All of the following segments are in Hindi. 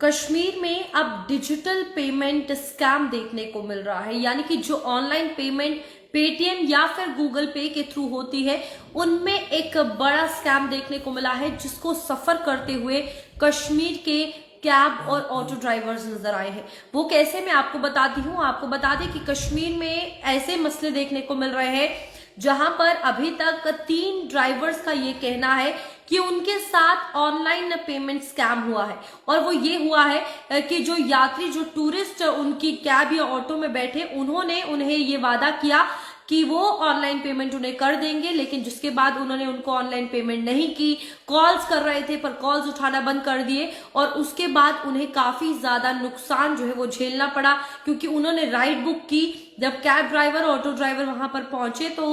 कश्मीर में अब डिजिटल पेमेंट स्कैम देखने को मिल रहा है, यानी कि जो ऑनलाइन पेमेंट पेटीएम या फिर गूगल पे के थ्रू होती है, उनमें एक बड़ा स्कैम देखने को मिला है, जिसको सफर करते हुए कश्मीर के कैब और ऑटो ड्राइवर्स नजर आए हैं। वो कैसे, मैं आपको बताती हूँ। आपको बता दें कि कश्मीर में ऐसे मसले देखने को मिल रहे हैं जहां पर अभी तक 3 ड्राइवर्स का ये कहना है कि उनके साथ ऑनलाइन पेमेंट स्कैम हुआ है। और वो ये हुआ है कि जो यात्री, जो टूरिस्ट उनकी कैब या ऑटो में बैठे, उन्होंने उन्हें ये वादा किया कि वो ऑनलाइन पेमेंट उन्हें कर देंगे, लेकिन जिसके बाद उन्होंने उनको ऑनलाइन पेमेंट नहीं की। कॉल्स कर रहे थे पर कॉल्स उठाना बंद कर दिए, और उसके बाद उन्हें काफी ज्यादा नुकसान जो है वो झेलना पड़ा, क्योंकि उन्होंने राइड बुक की। जब कैब ड्राइवर, ऑटो ड्राइवर वहां पर पहुंचे तो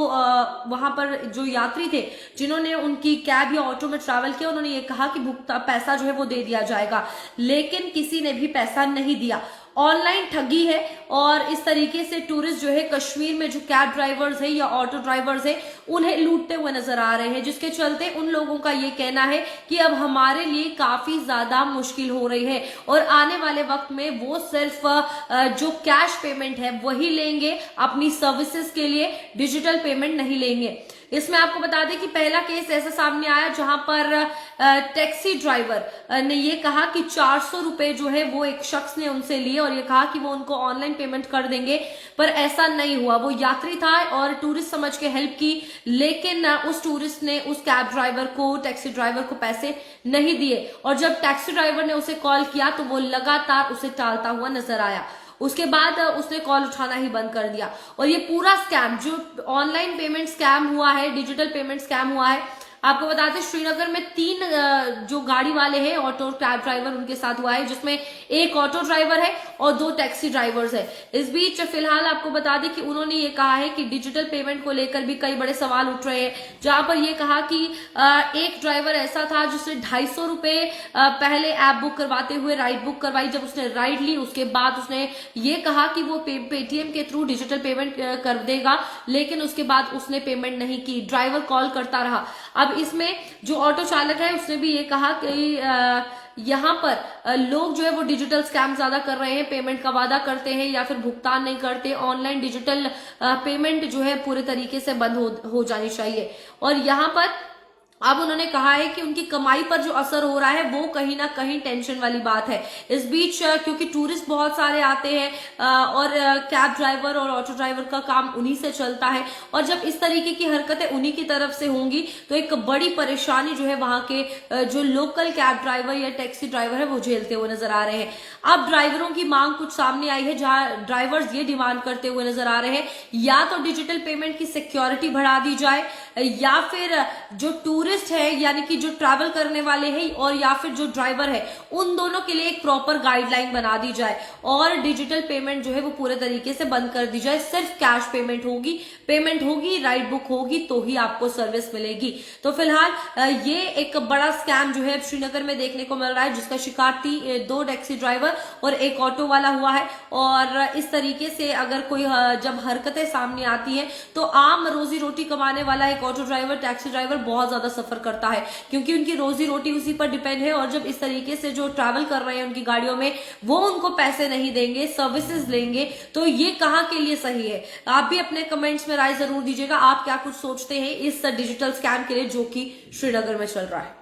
वहां पर जो यात्री थे जिन्होंने उनकी कैब या ऑटो में ट्रैवल किया, उन्होंने ये कहा कि पैसा जो है वो दे दिया जाएगा, लेकिन किसी ने भी पैसा नहीं दिया। ऑनलाइन ठगी है, और इस तरीके से टूरिस्ट जो है कश्मीर में जो कैब ड्राइवर्स है या ऑटो ड्राइवर्स है उन्हें लूटते हुए नजर आ रहे हैं, जिसके चलते उन लोगों का ये कहना है कि अब हमारे लिए काफी ज्यादा मुश्किल हो रही है, और आने वाले वक्त में वो सिर्फ जो कैश पेमेंट है वही लेंगे, अपनी सर्विसेज के लिए डिजिटल पेमेंट नहीं लेंगे। इसमें आपको बता दें कि पहला केस ऐसा सामने आया जहां पर टैक्सी ड्राइवर ने ये कहा कि 400 रुपए जो है वो एक शख्स ने उनसे लिए, और ये कहा कि वो उनको ऑनलाइन पेमेंट कर देंगे, पर ऐसा नहीं हुआ। वो यात्री था और टूरिस्ट समझ के हेल्प की, लेकिन उस टूरिस्ट ने उस कैब ड्राइवर को, टैक्सी ड्राइवर को पैसे नहीं दिए, और जब टैक्सी ड्राइवर ने उसे कॉल किया तो वो लगातार उसे टालता हुआ नजर आया। उसके बाद उसने कॉल उठाना ही बंद कर दिया। और ये पूरा स्कैम, जो ऑनलाइन पेमेंट स्कैम हुआ है, डिजिटल पेमेंट स्कैम हुआ है, आपको बताते श्रीनगर में 3 जो गाड़ी वाले हैं, ऑटो कैब ड्राइवर, उनके साथ हुआ है, जिसमें एक ऑटो ड्राइवर है और 2 टैक्सी ड्राइवर्स है। इस बीच फिलहाल आपको बता दें कि उन्होंने ये कहा है कि डिजिटल पेमेंट को लेकर भी कई बड़े सवाल उठ रहे हैं, जहां पर ये कहा कि एक ड्राइवर ऐसा था जिसने 250 रुपए पहले ऐप बुक करवाते हुए राइड बुक करवाई। जब उसने राइड ली उसके बाद उसने ये कहा कि वो पेटीएम के थ्रू डिजिटल पेमेंट कर देगा, लेकिन उसके बाद उसने पेमेंट नहीं की। ड्राइवर कॉल करता रहा। अब इसमें जो ऑटो चालक है उसने भी ये कहा कि यहाँ पर लोग जो है वो डिजिटल स्कैम ज्यादा कर रहे हैं, पेमेंट का वादा करते हैं या फिर भुगतान नहीं करते। ऑनलाइन डिजिटल पेमेंट जो है पूरे तरीके से बंद हो जानी चाहिए। और यहाँ पर अब उन्होंने कहा है कि उनकी कमाई पर जो असर हो रहा है वो कहीं ना कहीं टेंशन वाली बात है। इस बीच क्योंकि टूरिस्ट बहुत सारे आते हैं और कैब ड्राइवर और ऑटो ड्राइवर का काम उन्हीं से चलता है, और जब इस तरीके की हरकतें उन्हीं की तरफ से होंगी तो एक बड़ी परेशानी जो है वहां के जो लोकल कैब ड्राइवर या टैक्सी ड्राइवर है वो झेलते हुए नजर आ रहे हैं। अब ड्राइवरों की मांग कुछ सामने आई है, जहां ड्राइवर्स ये डिमांड करते हुए नजर आ रहे हैं, या तो डिजिटल पेमेंट की सिक्योरिटी बढ़ा दी जाए, या फिर जो टूरिस्ट है यानी कि जो ट्रैवल करने वाले हैं और या फिर जो ड्राइवर है, उन दोनों के लिए एक प्रॉपर गाइडलाइन बना दी जाए, और डिजिटल पेमेंट जो है वो पूरे तरीके से बंद कर दी जाए। सिर्फ कैश पेमेंट होगी, राइड बुक होगी तो ही आपको सर्विस मिलेगी। तो फिलहाल ये एक बड़ा स्कैम जो है श्रीनगर में देखने को मिल रहा है, जिसका शिकार 2 टैक्सी ड्राइवर और एक ऑटो वाला हुआ है। और इस तरीके से अगर कोई जब हरकतें सामने आती हैं तो आम रोजी रोटी कमाने वाला एक ऑटो ड्राइवर, टैक्सी ड्राइवर बहुत ज्यादा सफर करता है, क्योंकि उनकी रोजी रोटी उसी पर डिपेंड है। और जब इस तरीके से जो ट्रैवल कर रहे हैं उनकी गाड़ियों में, वो उनको पैसे नहीं देंगे, सर्विसेज लेंगे, तो ये कहां के लिए सही है? आप भी अपने कमेंट्स में राय जरूर दीजिएगा। आप क्या कुछ सोचते हैं इस डिजिटल स्कैम के लिए जो कि श्रीनगर में चल रहा है।